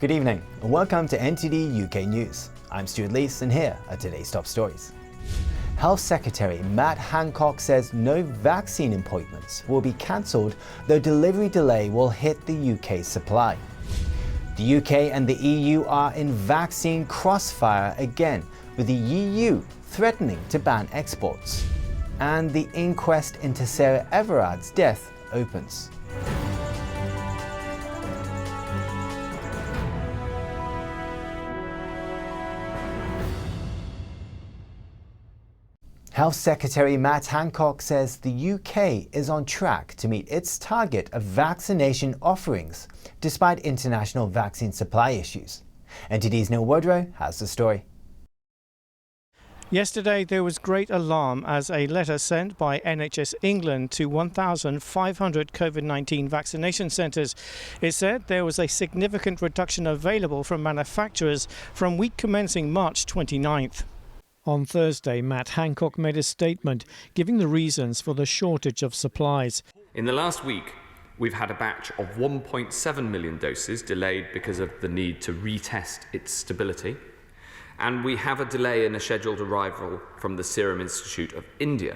Good evening and welcome to NTD UK News. I'm Stuart Lees and here are today's top stories. Health Secretary Matt Hancock says no vaccine appointments will be cancelled, though delivery delay will hit the UK's supply. The UK and the EU are in vaccine crossfire again, with the EU threatening to ban exports. And the inquest into Sarah Everard's death opens. Health Secretary Matt Hancock says the UK is on track to meet its target of vaccination offerings, despite international vaccine supply issues. NTD's Neil Woodrow has the story. Yesterday there was great alarm as a letter sent by NHS England to 1,500 COVID-19 vaccination centres. It said there was a significant reduction available from manufacturers from week commencing March 29th. On Thursday, Matt Hancock made a statement giving the reasons for the shortage of supplies. In the last week, we've had a batch of 1.7 million doses delayed because of the need to retest its stability. And we have a delay in a scheduled arrival from the Serum Institute of India.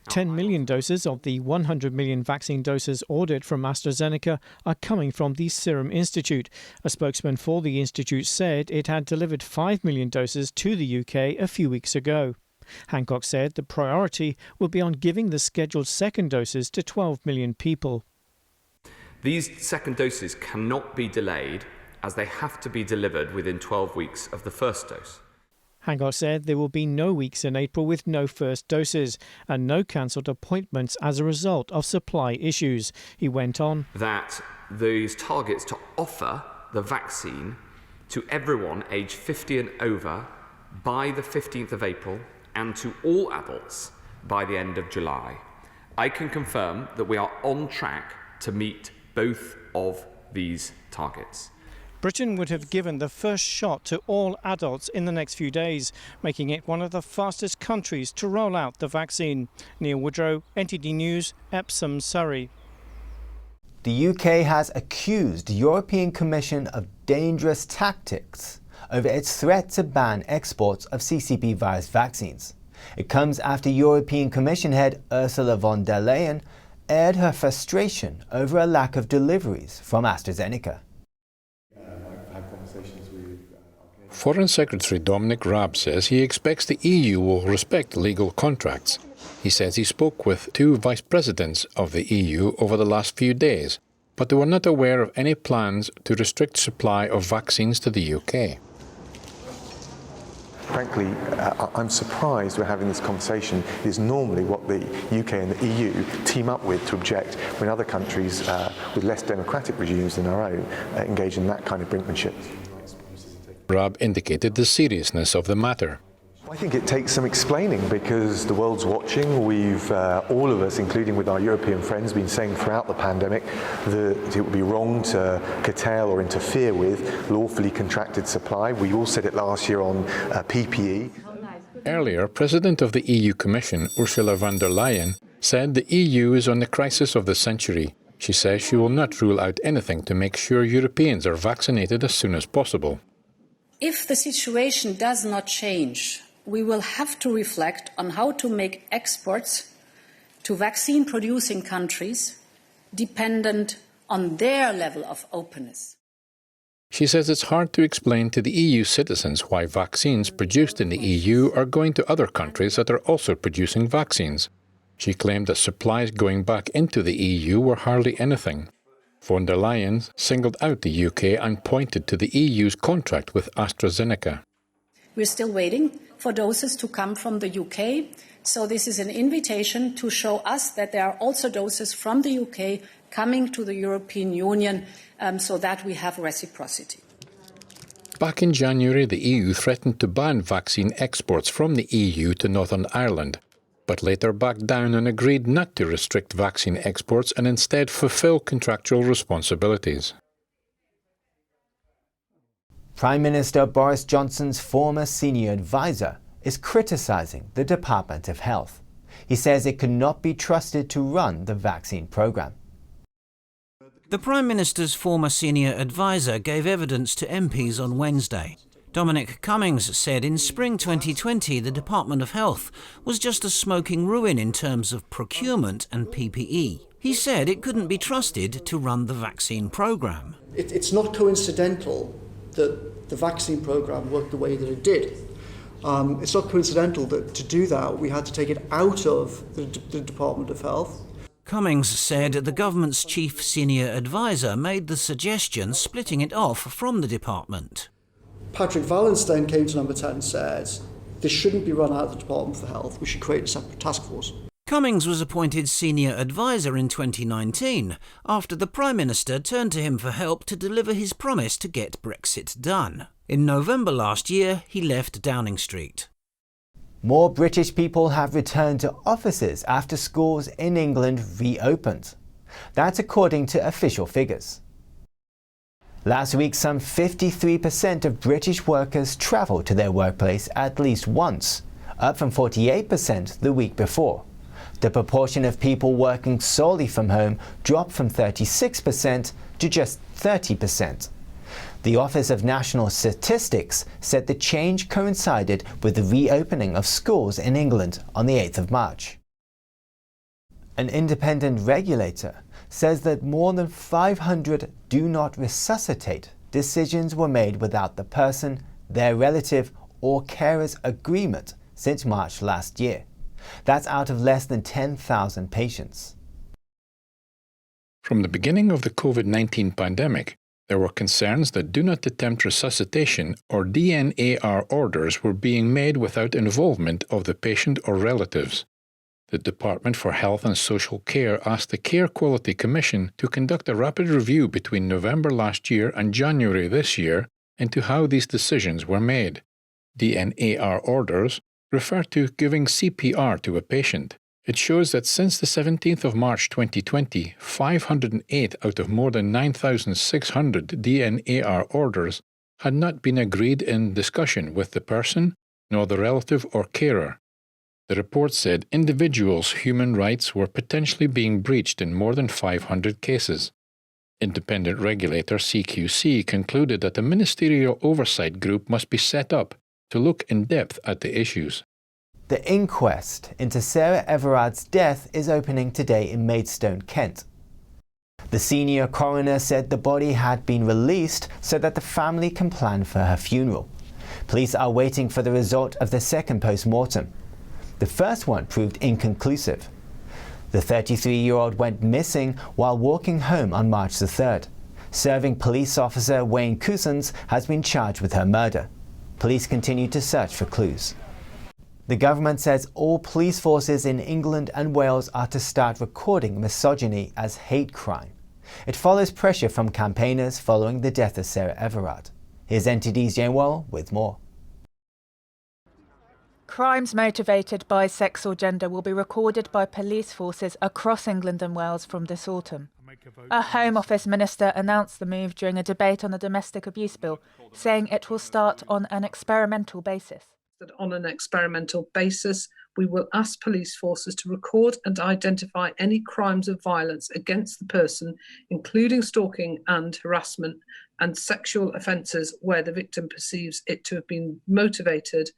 10 million doses of the 100 million vaccine doses ordered from AstraZeneca are coming from the Serum Institute. A spokesman for the institute said it had delivered 5 million doses to the UK a few weeks ago. Hancock said the priority will be on giving the scheduled second doses to 12 million people. These second doses cannot be delayed as they have to be delivered within 12 weeks of the first dose. Hancock said there will be no weeks in April with no first doses and no cancelled appointments as a result of supply issues. He went on that these targets to offer the vaccine to everyone aged 50 and over by the 15th of April and to all adults by the end of July. I can confirm that we are on track to meet both of these targets. Britain would have given the first shot to all adults in the next few days, making it one of the fastest countries to roll out the vaccine. Neil Woodrow, NTD News, Epsom, Surrey. The UK has accused the European Commission of dangerous tactics over its threat to ban exports of CCP virus vaccines. It comes after European Commission head Ursula von der Leyen aired her frustration over a lack of deliveries from AstraZeneca. Foreign Secretary Dominic Raab says he expects the EU will respect legal contracts. He says he spoke with two vice presidents of the EU over the last few days, but they were not aware of any plans to restrict supply of vaccines to the UK. Frankly, I'm surprised we're having this conversation. It is normally what the UK and the EU team up with to object when other countries with less democratic regimes than our own engage in that kind of brinkmanship. Raab indicated the seriousness of the matter. I think it takes some explaining because the world's watching. We've, all of us, including with our European friends, been saying throughout the pandemic that it would be wrong to curtail or interfere with lawfully contracted supply. We all said it last year on PPE. Earlier, President of the EU Commission, Ursula von der Leyen, said the EU is on the crisis of the century. She says she will not rule out anything to make sure Europeans are vaccinated as soon as possible. If the situation does not change, we will have to reflect on how to make exports to vaccine-producing countries dependent on their level of openness. She says it's hard to explain to the EU citizens why vaccines produced in the EU are going to other countries that are also producing vaccines. She claimed that supplies going back into the EU were hardly anything. Von der Leyen singled out the UK and pointed to the EU's contract with AstraZeneca. We're still waiting for doses to come from the UK, so this is an invitation to show us that there are also doses from the UK coming to the European Union so that we have reciprocity. Back in January, the EU threatened to ban vaccine exports from the EU to Northern Ireland, but later backed down and agreed not to restrict vaccine exports and instead fulfill contractual responsibilities. Prime Minister Boris Johnson's former senior advisor is criticising the Department of Health. He says it could not be trusted to run the vaccine programme. The Prime Minister's former senior advisor gave evidence to MPs on Wednesday. Dominic Cummings said in spring 2020 the Department of Health was just a smoking ruin in terms of procurement and PPE. He said it couldn't be trusted to run the vaccine programme. It's not coincidental that the vaccine programme worked the way that it did. It's not coincidental that to do that we had to take it out of the Department of Health. Cummings said the government's chief senior advisor made the suggestion splitting it off from the department. Patrick Vallance then came to Number 10 and said, this shouldn't be run out of the Department for Health, we should create a separate task force. Cummings was appointed senior advisor in 2019 after the Prime Minister turned to him for help to deliver his promise to get Brexit done. In November last year, he left Downing Street. More British people have returned to offices after schools in England reopened. That's according to official figures. Last week, some 53% of British workers travelled to their workplace at least once, up from 48% the week before. The proportion of people working solely from home dropped from 36% to just 30%. The Office of National Statistics said the change coincided with the reopening of schools in England on the 8th of March. An independent regulator says that more than 500 do not resuscitate decisions were made without the person, their relative or carer's agreement since March last year. That's out of less than 10,000 patients. From the beginning of the COVID-19 pandemic, there were concerns that Do Not Attempt Resuscitation or DNAR orders were being made without involvement of the patient or relatives. The Department for Health and Social Care asked the Care Quality Commission to conduct a rapid review between November last year and January this year into how these decisions were made. DNAR orders refer to giving CPR to a patient. It shows that since the 17th of March 2020, 508 out of more than 9,600 DNAR orders had not been agreed in discussion with the person, nor the relative or carer. The report said individuals' human rights were potentially being breached in more than 500 cases. Independent regulator CQC concluded that a ministerial oversight group must be set up to look in depth at the issues. The inquest into Sarah Everard's death is opening today in Maidstone, Kent. The senior coroner said the body had been released so that the family can plan for her funeral. Police are waiting for the result of the second post-mortem. The first one proved inconclusive. The 33-year-old went missing while walking home on March the 3rd. Serving police officer Wayne Cousins has been charged with her murder. Police continue to search for clues. The government says all police forces in England and Wales are to start recording misogyny as hate crime. It follows pressure from campaigners following the death of Sarah Everard. Here's NTD's Jane Wall with more. Crimes motivated by sex or gender will be recorded by police forces across England and Wales from this autumn. A Home Office minister announced the move during a debate on the domestic abuse bill, saying it will start on an experimental basis. That on an experimental basis, we will ask police forces to record and identify any crimes of violence against the person, including stalking and harassment, and sexual offences where the victim perceives it to have been motivated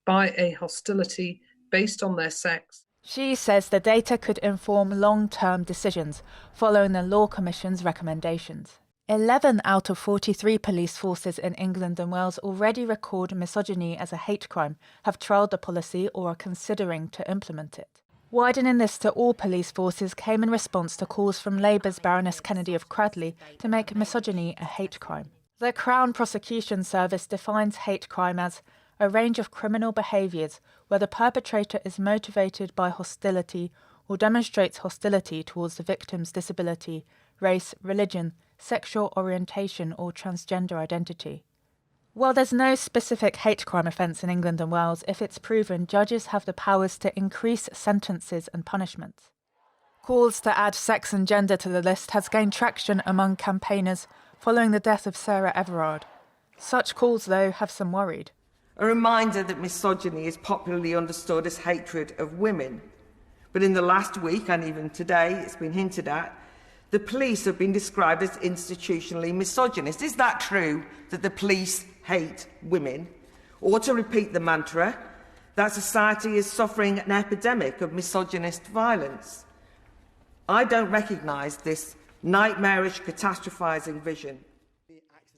by a hostility based on their sex. She says the data could inform long-term decisions following the Law Commission's recommendations. 11 out of 43 police forces in England and Wales already record misogyny as a hate crime, have trialled the policy or are considering to implement it. Widening this to all police forces came in response to calls from Labour's Baroness Kennedy of Cradley to make misogyny a hate crime. The Crown Prosecution Service defines hate crime as a range of criminal behaviours where the perpetrator is motivated by hostility or demonstrates hostility towards the victim's disability, race, religion, sexual orientation or transgender identity. While there's no specific hate crime offence in England and Wales, if it's proven, judges have the powers to increase sentences and punishments. Calls to add sex and gender to the list has gained traction among campaigners following the death of Sarah Everard. Such calls, though, have some worried. A reminder that misogyny is popularly understood as hatred of women. But in the last week, and even today, it's been hinted at, The police have been described as institutionally misogynist. Is that true, that the police hate women? Or to repeat the mantra, that society is suffering an epidemic of misogynist violence? I don't recognise this nightmarish catastrophising vision.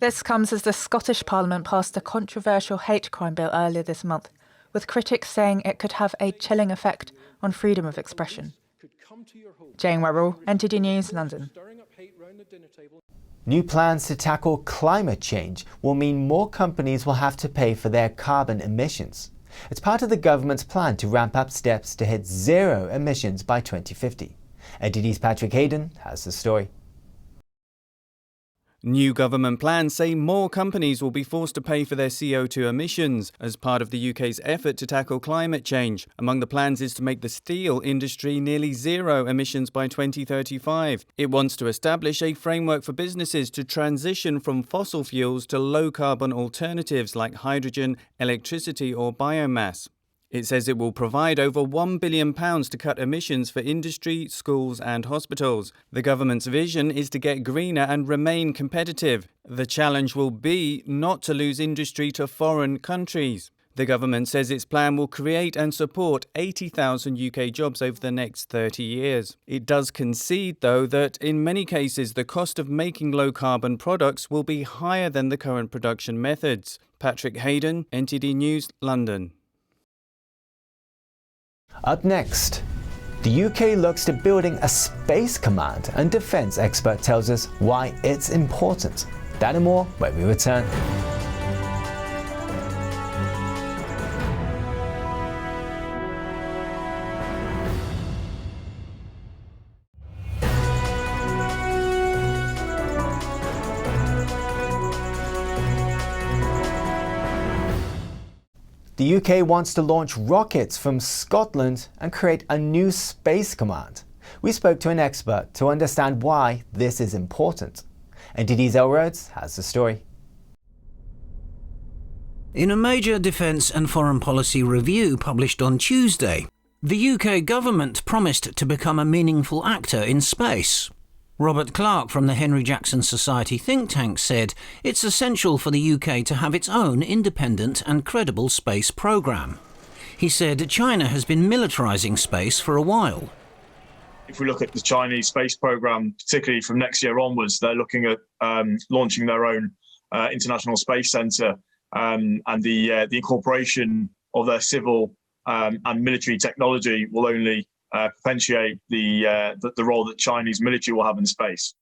This comes as the Scottish Parliament passed a controversial hate crime bill earlier this month, with critics saying it could have a chilling effect on freedom of expression. Jane Werrell, NTD News, London. New plans to tackle climate change will mean more companies will have to pay for their carbon emissions. It's part of the government's plan to ramp up steps to hit zero emissions by 2050. NTD's Patrick Hayden has the story. New government plans say more companies will be forced to pay for their CO2 emissions as part of the UK's effort to tackle climate change. Among the plans is to make the steel industry nearly zero emissions by 2035. It wants to establish a framework for businesses to transition from fossil fuels to low-carbon alternatives like hydrogen, electricity or biomass. It says it will provide over £1 billion to cut emissions for industry, schools and hospitals. The government's vision is to get greener and remain competitive. The challenge will be not to lose industry to foreign countries. The government says its plan will create and support 80,000 UK jobs over the next 30 years. It does concede, though, that in many cases the cost of making low-carbon products will be higher than the current production methods. Patrick Hayden, NTD News, London. Up next, the UK looks to building a space command, and defence expert tells us why it's important. That and more when we return. The UK wants to launch rockets from Scotland and create a new space command. We spoke to an expert to understand why this is important. NTD's El Rhodes has the story. In a major defence and foreign policy review published on Tuesday, the UK government promised to become a meaningful actor in space. Robert Clark from the Henry Jackson Society think tank said it's essential for the UK to have its own independent and credible space programme. He said China has been militarising space for a while. If we look at the Chinese space programme, particularly from next year onwards, they're looking at launching their own international space centre, and the incorporation of their civil and military technology will only potentiate the role that Chinese military will have in space.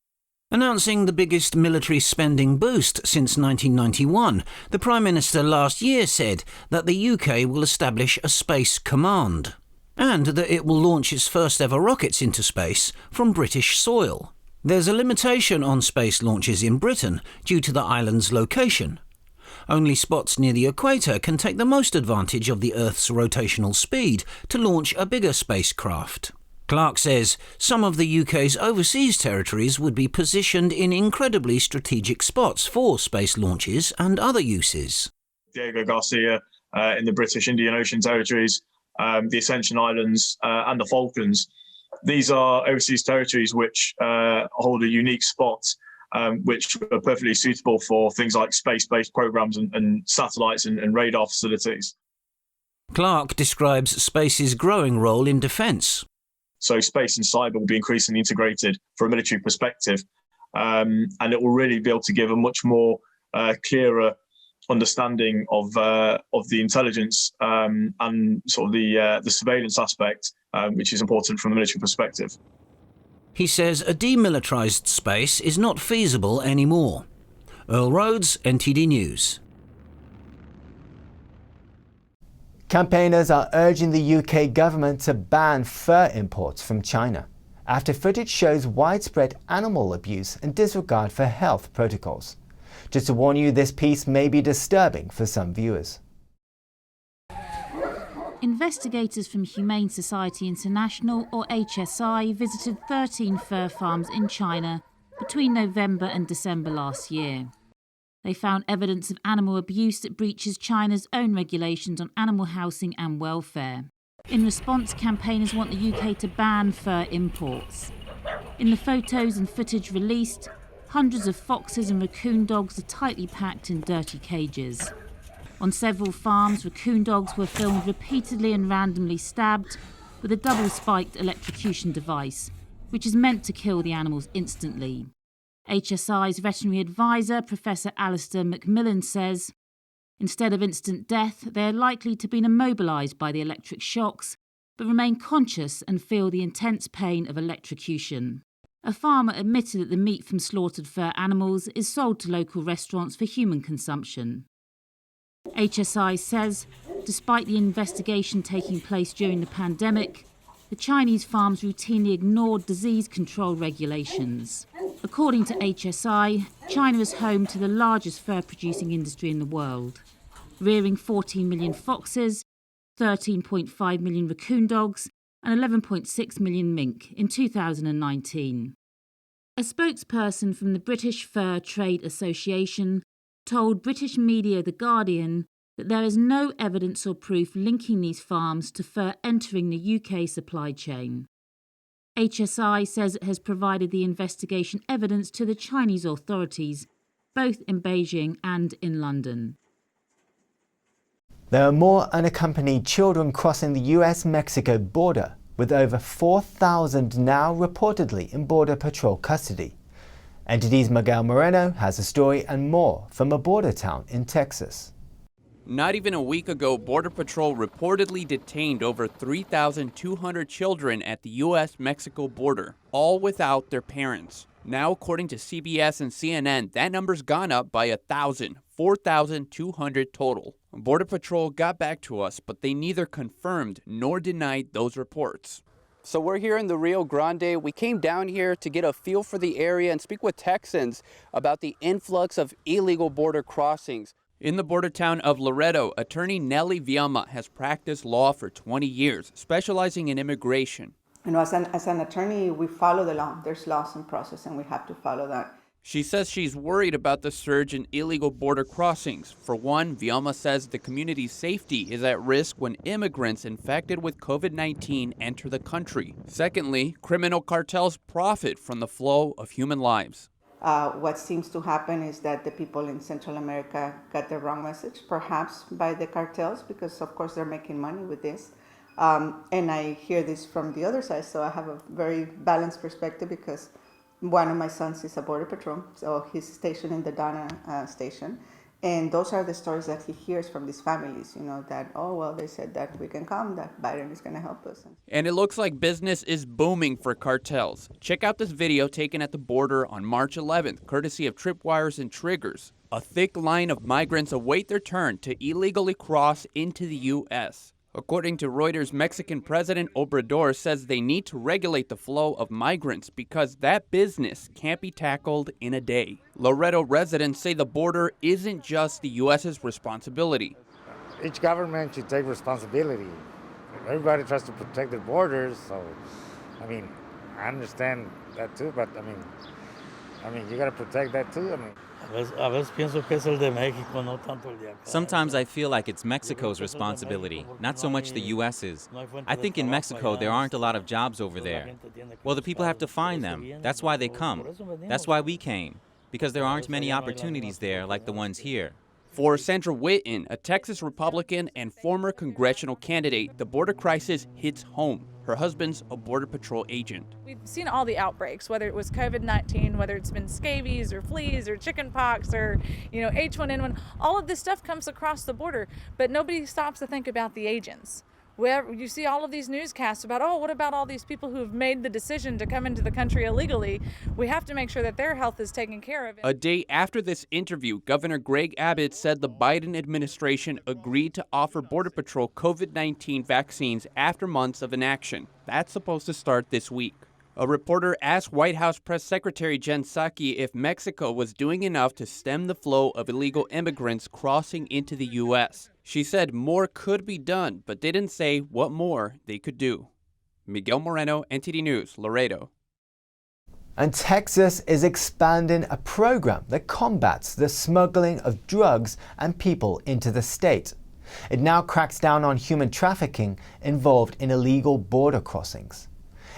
Announcing the biggest military spending boost since 1991, the Prime Minister last year said that the UK will establish a space command and that it will launch its first ever rockets into space from British soil. There's a limitation on space launches in Britain due to the island's location. Only spots near the equator can take the most advantage of the Earth's rotational speed to launch a bigger spacecraft. Clark says some of the UK's overseas territories would be positioned in incredibly strategic spots for space launches and other uses. Diego Garcia in the British Indian Ocean territories, the Ascension Islands and the Falklands. These are overseas territories which hold a unique spot, which are perfectly suitable for things like space-based programs and satellites and radar facilities. Clark describes space's growing role in defence. So space and cyber will be increasingly integrated from a military perspective, and it will really be able to give a much more clearer understanding of the intelligence and sort of the surveillance aspect, which is important from a military perspective. He says a demilitarised space is not feasible anymore. Earl Rhodes, NTD News. Campaigners are urging the UK government to ban fur imports from China after footage shows widespread animal abuse and disregard for health protocols. Just to warn you, this piece may be disturbing for some viewers. Investigators from Humane Society International, or HSI, visited 13 fur farms in China between November and December last year. They found evidence of animal abuse that breaches China's own regulations on animal housing and welfare. In response, campaigners want the UK to ban fur imports. In the photos and footage released, hundreds of foxes and raccoon dogs are tightly packed in dirty cages. On several farms, raccoon dogs were filmed repeatedly and randomly stabbed with a double-spiked electrocution device, which is meant to kill the animals instantly. HSI's veterinary advisor, Professor Alistair Macmillan, says, instead of instant death, they are likely to be immobilised by the electric shocks, but remain conscious and feel the intense pain of electrocution. A farmer admitted that the meat from slaughtered fur animals is sold to local restaurants for human consumption. HSI says, despite the investigation taking place during the pandemic, the Chinese farms routinely ignored disease control regulations. According to HSI, China is home to the largest fur-producing industry in the world, rearing 14 million foxes, 13.5 million raccoon dogs, and 11.6 million mink in 2019. A spokesperson from the British Fur Trade Association told British media The Guardian that there is no evidence or proof linking these farms to fur entering the UK supply chain. HSI says it has provided the investigation evidence to the Chinese authorities, both in Beijing and in London. There are more unaccompanied children crossing the US-Mexico border, with over 4,000 now reportedly in Border Patrol custody. NTD's Miguel Moreno has a story and more from a border town in Texas. Not even a week ago, Border Patrol reportedly detained over 3,200 children at the U.S.-Mexico border, all without their parents. Now, according to CBS and CNN, that number's gone up by 1,000, 4,200 total. Border Patrol got back to us, but they neither confirmed nor denied those reports. So we're here in the Rio Grande. We came down here to get a feel for the area and speak with Texans about the influx of illegal border crossings. In the border town of Laredo, attorney Nelly Viama has practiced law for 20 years, specializing in immigration. You know, as an attorney, we follow the law. There's laws in process, and we have to follow that. She says she's worried about the surge in illegal border crossings. For one, Viama says the community's safety is at risk when immigrants infected with COVID-19 enter the country. Secondly, criminal cartels profit from the flow of human lives. What seems to happen is that the people in Central America got the wrong message, perhaps by the cartels, because of course they're making money with this. And I hear this from the other side, so I have a very balanced perspective because one of my sons is a border patrol, so he's stationed in the Donna station. And those are the stories that he hears from these families, you know, that, oh, well, they said that we can come, that Biden is going to help us. And it looks like business is booming for cartels. Check out this video taken at the border on March 11th, courtesy of Tripwires and Triggers. A thick line of migrants await their turn to illegally cross into the U.S. According to Reuters, Mexican President Obrador says they need to regulate the flow of migrants because that business can't be tackled in a day. Laredo residents say the border isn't just the U.S.'s responsibility. Each government should take responsibility. Everybody tries to protect their borders, so, I mean, I understand that too, but I mean, you got to protect that too. Sometimes I feel like it's Mexico's responsibility, not so much the U.S.'s. I think in Mexico there aren't a lot of jobs over there. Well, the people have to find them. That's why they come. That's why we came, because there aren't many opportunities there like the ones here. For Sandra Whitten, a Texas Republican and former congressional candidate, the border crisis hits home. Her husband's a Border Patrol agent. We've seen all the outbreaks, whether it was COVID-19, whether it's been scabies or fleas or chickenpox or, H1N1. All of this stuff comes across the border, but nobody stops to think about the agents. Where you see all of these newscasts about, oh, what about all these people who have made the decision to come into the country illegally? We have to make sure that their health is taken care of. A day after this interview, Governor Greg Abbott said the Biden administration agreed to offer Border Patrol COVID-19 vaccines after months of inaction. That's supposed to start this week. A reporter asked White House Press Secretary Jen Psaki if Mexico was doing enough to stem the flow of illegal immigrants crossing into the U.S. She said more could be done, but didn't say what more they could do. Miguel Moreno, NTD News, Laredo. And Texas is expanding a program that combats the smuggling of drugs and people into the state. It now cracks down on human trafficking involved in illegal border crossings.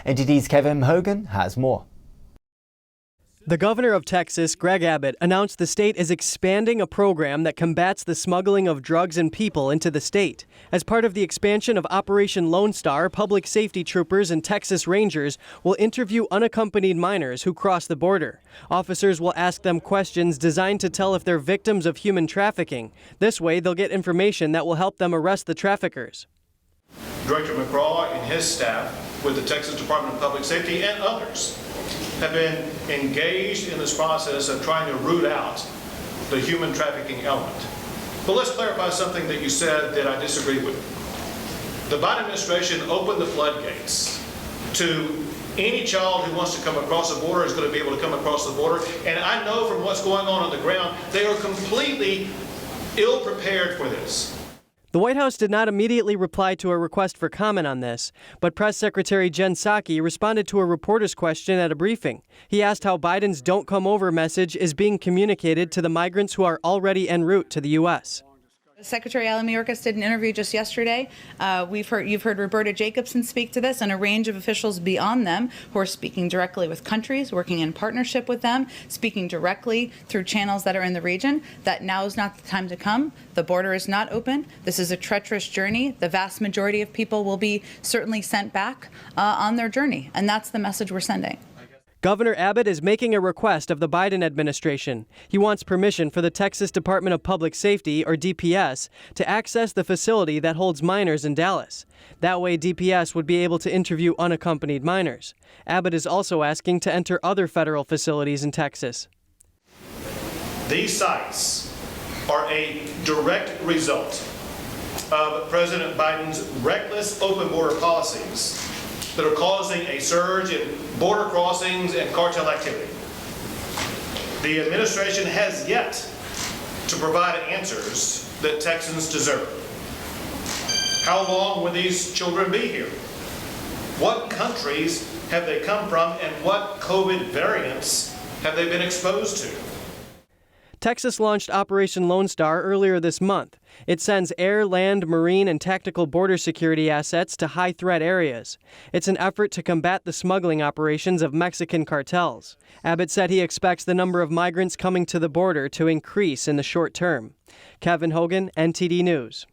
NTD's Kevin Hogan has more. The governor of Texas, Greg Abbott, announced the state is expanding a program that combats the smuggling of drugs and people into the state. As part of the expansion of Operation Lone Star, public safety troopers and Texas Rangers will interview unaccompanied minors who cross the border. Officers will ask them questions designed to tell if they're victims of human trafficking. This way, they'll get information that will help them arrest the traffickers. Director McGraw and his staff with the Texas Department of Public Safety and others have been engaged in this process of trying to root out the human trafficking element. But let's clarify something that you said that I disagree with. The Biden administration opened the floodgates to any child who wants to come across the border is going to be able to come across the border. And I know from what's going on the ground, they are completely ill-prepared for this. The White House did not immediately reply to a request for comment on this, but Press Secretary Jen Psaki responded to a reporter's question at a briefing. He asked how Biden's "Don't Come Over" message is being communicated to the migrants who are already en route to the U.S. Secretary Alan Mayorkas did an interview just yesterday. You've heard Roberta Jacobson speak to this, and a range of officials beyond them who are speaking directly with countries, working in partnership with them, speaking directly through channels that are in the region, that now is not the time to come. The border is not open. This is a treacherous journey. The vast majority of people will be certainly sent back on their journey, and that's the message we're sending. Governor Abbott is making a request of the Biden administration. He wants permission for the Texas Department of Public Safety, or DPS, to access the facility that holds minors in Dallas. That way, DPS would be able to interview unaccompanied minors. Abbott is also asking to enter other federal facilities in Texas. These sites are a direct result of President Biden's reckless open border policies that are causing a surge in border crossings and cartel activity. The administration has yet to provide answers that Texans deserve. How long will these children be here? What countries have they come from, and what COVID variants have they been exposed to? Texas launched Operation Lone Star earlier this month. It sends air, land, marine, and tactical border security assets to high-threat areas. It's an effort to combat the smuggling operations of Mexican cartels. Abbott said he expects the number of migrants coming to the border to increase in the short term. Kevin Hogan, NTD News.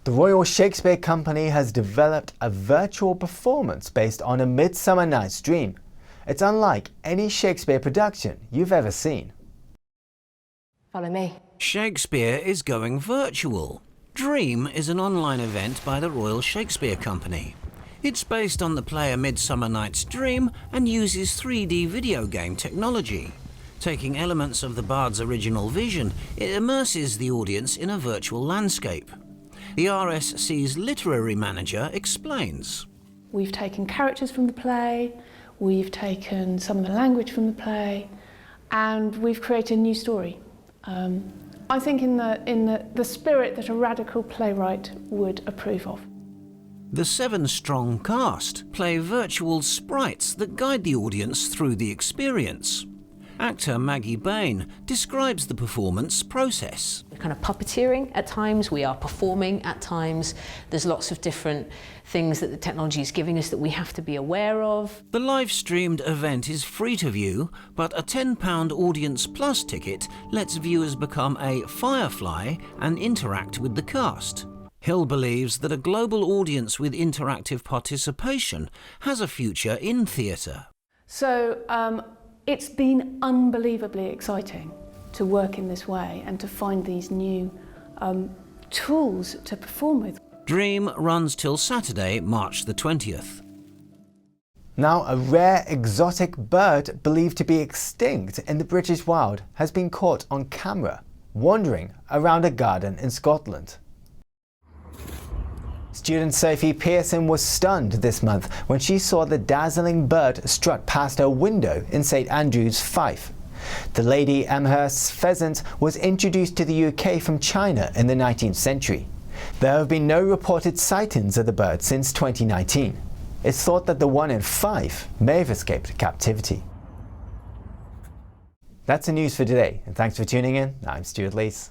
The Royal Shakespeare Company has developed a virtual performance based on A Midsummer Night's Dream. It's unlike any Shakespeare production you've ever seen. Follow me. Shakespeare is going virtual. Dream is an online event by the Royal Shakespeare Company. It's based on the play A Midsummer Night's Dream and uses 3D video game technology. Taking elements of the bard's original vision, it immerses the audience in a virtual landscape. The RSC's literary manager explains. We've taken characters from the play, we've taken some of the language from the play, and we've created a new story. I think in the spirit that a radical playwright would approve of. The 7-strong cast play virtual sprites that guide the audience through the experience. Actor Maggie Bain describes the performance process. We're kind of puppeteering at times, we are performing at times. There's lots of different things that the technology is giving us that we have to be aware of. The live-streamed event is free to view, but a £10 Audience Plus ticket lets viewers become a Firefly and interact with the cast. Hill believes that a global audience with interactive participation has a future in theatre. So it's been unbelievably exciting to work in this way and to find these new tools to perform with. Dream runs till Saturday, March the 20th. Now, a rare exotic bird believed to be extinct in the British wild has been caught on camera, wandering around a garden in Scotland. Student Sophie Pearson was stunned this month when she saw the dazzling bird strut past her window in St Andrews, Fife. The Lady Amherst's pheasant was introduced to the UK from China in the 19th century. There have been no reported sightings of the bird since 2019. It's thought that the one in Fife may have escaped captivity. That's the news for today, and thanks for tuning in. I'm Stuart Lees.